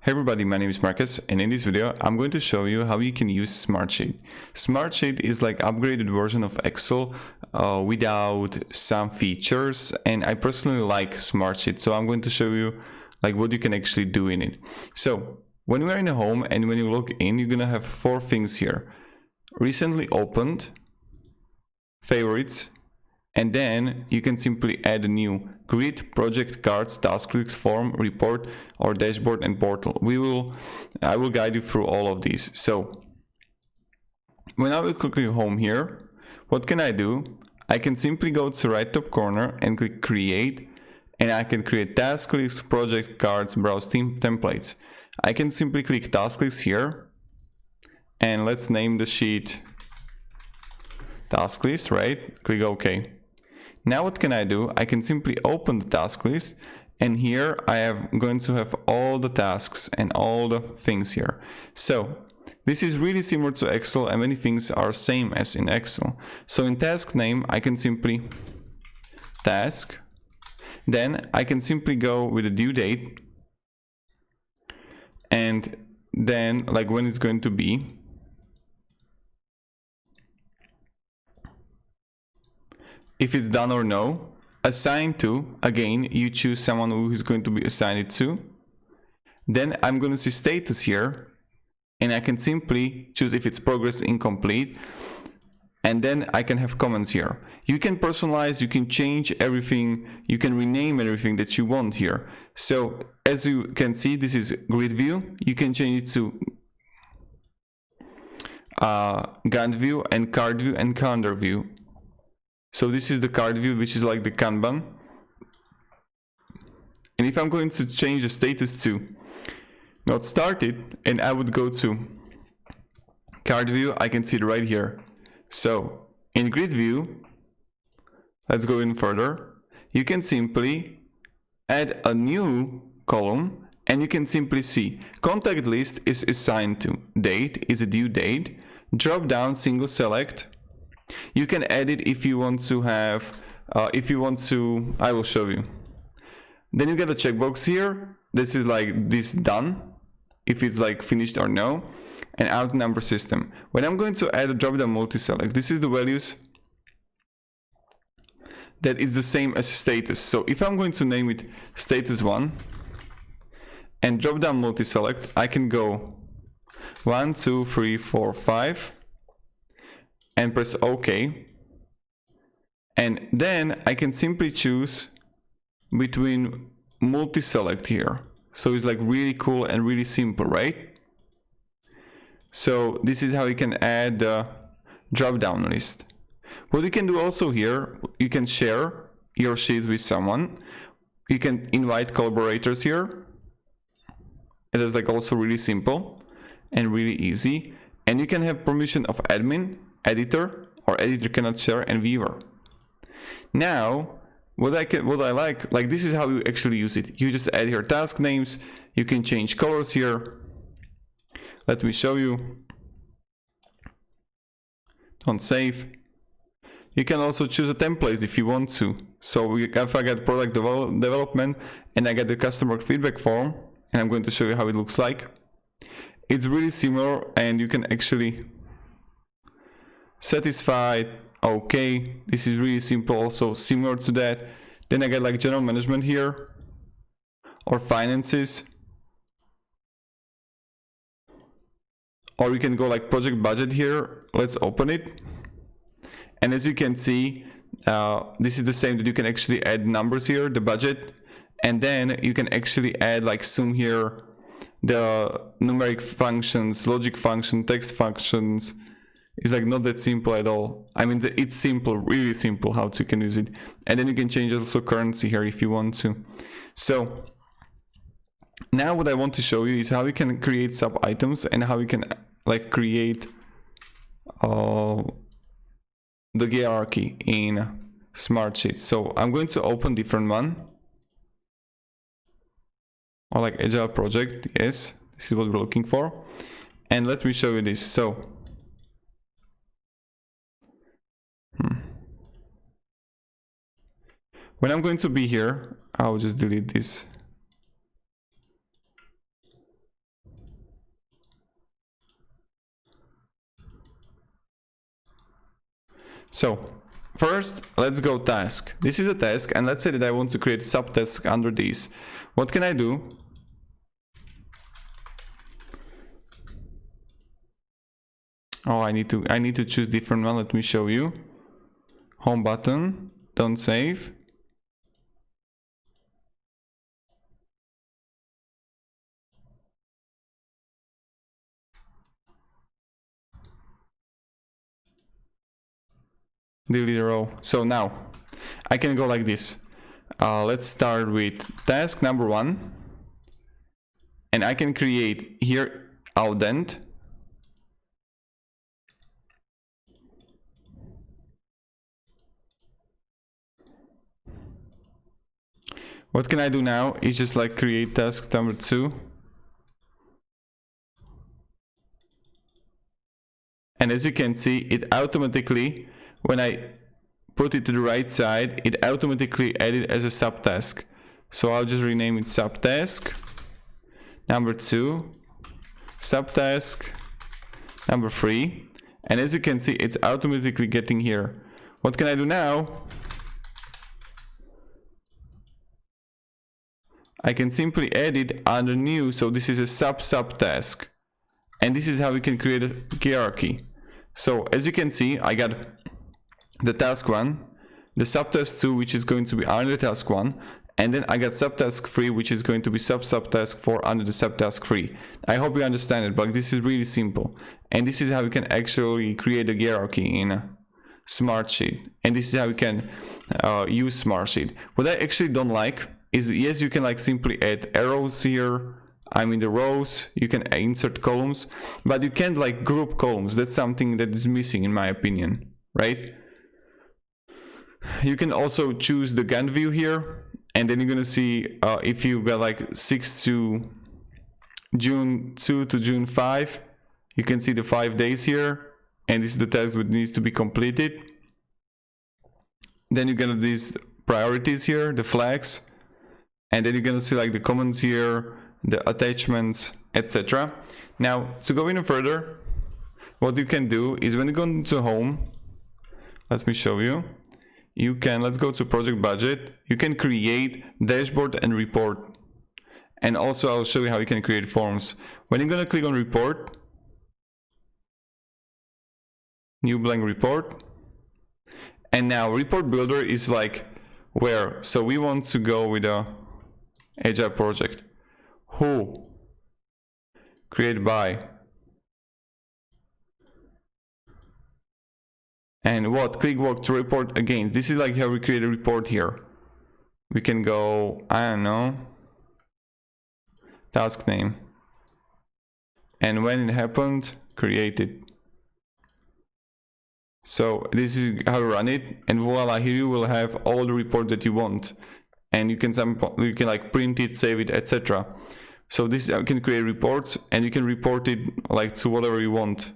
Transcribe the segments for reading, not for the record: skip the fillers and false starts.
Hey everybody, my name is Marcus, and in this video I'm going to show you how you can use Smartsheet. Smartsheet is like upgraded version of Excel without some features, and I personally like Smartsheet, so I'm going to show you like what you can actually do in it. So when we're in a home and when you log in, you're gonna have four things here: recently opened, favorites, and then you can simply add a new grid, project, cards, task list, form, report, or dashboard and portal. I will guide you through all of these. So when I will click home here, what can I do? I can simply go to the right top corner and click create, and I can create task lists, project, cards, browse templates. I can simply click task list here, and let's name the sheet task list, right? Click OK. Now what can I do? I can simply open the task list, and here I am going to have all the tasks and all the things here. So this is really similar to Excel, and many things are same as in Excel. So in task name, I can simply task, then I can simply go with a due date, and then like when it's going to be. If it's done or no, assign to, again, you choose someone who is going to be assigned it to. Then I'm going to see status here, and I can simply choose if it's progress incomplete, and then I can have comments here. You can personalize, you can change everything, you can rename everything that you want here. So as you can see, this is grid view. You can change it to Gantt view and card view and calendar view. So this is the card view, which is like the Kanban. And if I'm going to change the status to not started, and I would go to card view, I can see it right here. So in grid view, let's go in further. You can simply add a new column, and you can simply see contact list is assigned to, date is a due date, drop down single select. You can add it if you want to have, I will show you. Then you get a checkbox here. This is like this done, if it's like finished or no, and out number system. When I'm going to add a drop down multi-select, this is the values that is the same as status. So if I'm going to name it status 1 and drop down multi-select, I can go 1, 2, 3, 4, 5. And press OK, and then I can simply choose between multi-select here. So it's like really cool and really simple, right? So this is how you can add the drop-down list. What you can do also here, you can share your sheet with someone. You can invite collaborators here. It is like also really simple and really easy. And you can have permission of admin, editor, or editor cannot share, and viewer. Now what I like this is how you actually use it. You just add your task names, you can change colors here. Let me show you. On save, you can also choose a template if you want to. So if I get product development and I get the customer feedback form, and I'm going to show you how it looks like. It's really similar, and you can actually satisfied, okay, this is really simple, also similar to that. Then I get like general management here, or finances, or you can go like project budget here. Let's open it, and as you can see, this is the same, that you can actually add numbers here, the budget, and then you can actually add like sum here, the numeric functions, logic function, text functions. It's like not that simple at all. I mean, it's simple, really simple how you can use it. And then you can change also currency here if you want to. So now what I want to show you is how you can create sub items and how you can like create the hierarchy in Smartsheet. So I'm going to open different one, or like Agile project. Yes, this is what we're looking for. And let me show you this. So when I'm going to be here, I'll just delete this. So first, let's go task. This is a task, and let's say that I want to create a subtask under this. What can I do? Oh, I need to choose different one. Let me show you. Home button, don't save. Delete row. So now I can go like this. Let's start with task number 1, and I can create here outdent. What can I do now is just like create task number 2. And as you can see, it automatically, when I put it to the right side, it automatically added as a subtask. So I'll just rename it subtask number 2, subtask number 3. And as you can see, it's automatically getting here. What can I do now? I can simply add it under new. So this is a subtask. And this is how we can create a hierarchy. So as you can see, I got the task 1, the subtask 2, which is going to be under the task 1, and then I got subtask 3, which is going to be subtask 4 under the subtask 3. I hope you understand it, but this is really simple. And this is how we can actually create a hierarchy in a Smartsheet. And this is how we can use Smartsheet. What I actually don't like is, yes, you can like simply add arrows here. I mean the rows, you can insert columns, but you can't like group columns. That's something that is missing in my opinion, right? You can also choose the Gantt view here, and then you're gonna see if you got like 6 to June 2 to June 5, you can see the 5 days here, and this is the task that needs to be completed. Then you get these priorities here, the flags, and then you're gonna see like the comments here, the attachments, etc. Now, to go even further, what you can do is when you go into home, let me show you. You can, let's go to project budget. You can create dashboard and report. And also I'll show you how you can create forms. When you're gonna click on report, new blank report. And now report builder is like where, so we want to go with a agile project. Who? Create by. And what? Click work to report against. This is like how we create a report here. We can go, I don't know, task name. And when it happened, create it. So this is how we run it. And voila, here you will have all the report that you want. And you can like print it, save it, etc. So this is how you can create reports, and you can report it like to whatever you want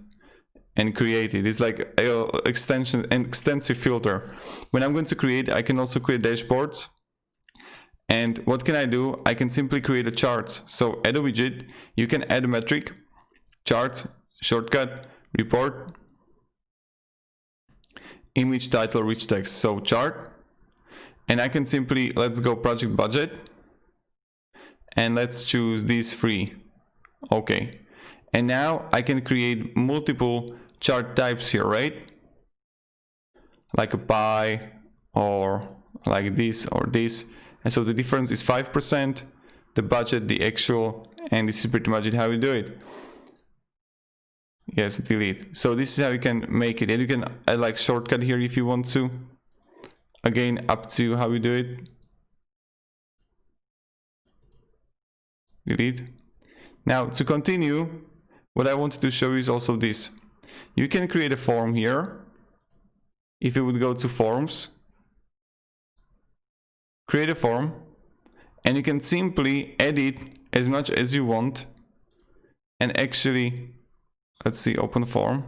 and create it. It's like an extensive filter. When I'm going to create, I can also create dashboards. And what can I do? I can simply create a chart. So add a widget, you can add a metric, chart, shortcut, report, image, title, rich text. So chart. And I can simply, let's go project budget, and let's choose these 3. Okay. And now I can create multiple chart types here, right? Like a pie, or like this or this. And so the difference is 5%, the budget, the actual, and this is pretty much it how you do it. Yes, delete. So this is how you can make it. And you can add like shortcut here if you want to. Again, up to how you do it. Delete. Now to continue, what I wanted to show you is also this. You can create a form here. If you would go to forms, create a form, and you can simply edit as much as you want. And actually, let's see, open form.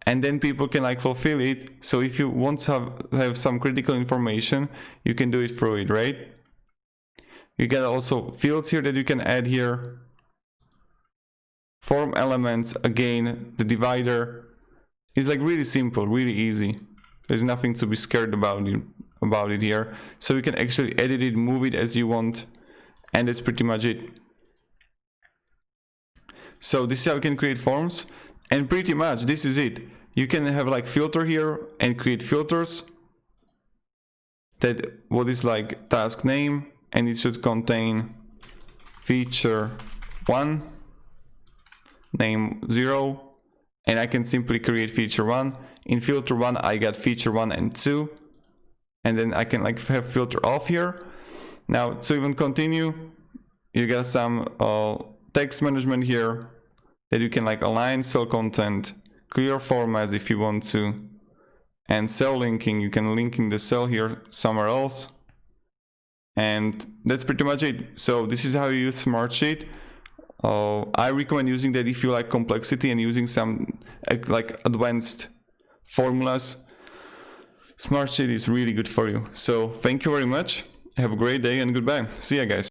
And then people can like fulfill it. So if you want to have some critical information, you can do it through it, right? You get also fields here that you can add here. Form elements, again, the divider, It's like really simple, really easy. There's nothing to be scared about it here. So you can actually edit it, move it as you want, and that's pretty much it. So this is how you can create forms, and pretty much this is it. You can have like filter here and create filters. That what is like task name, and it should contain feature 1, name 0, and I can simply create feature 1. In filter 1 I got feature 1 and 2, and then I can like have filter off here. Now to even continue, you got some text management here that you can like align cell content, clear formats if you want to, and cell linking. You can linking the cell here somewhere else, and that's pretty much it. So this is how you use Smartsheet. I recommend using that if you like complexity and using some like advanced formulas. Smartsheet is really good for you. So thank you very much. Have a great day and goodbye. See ya, guys.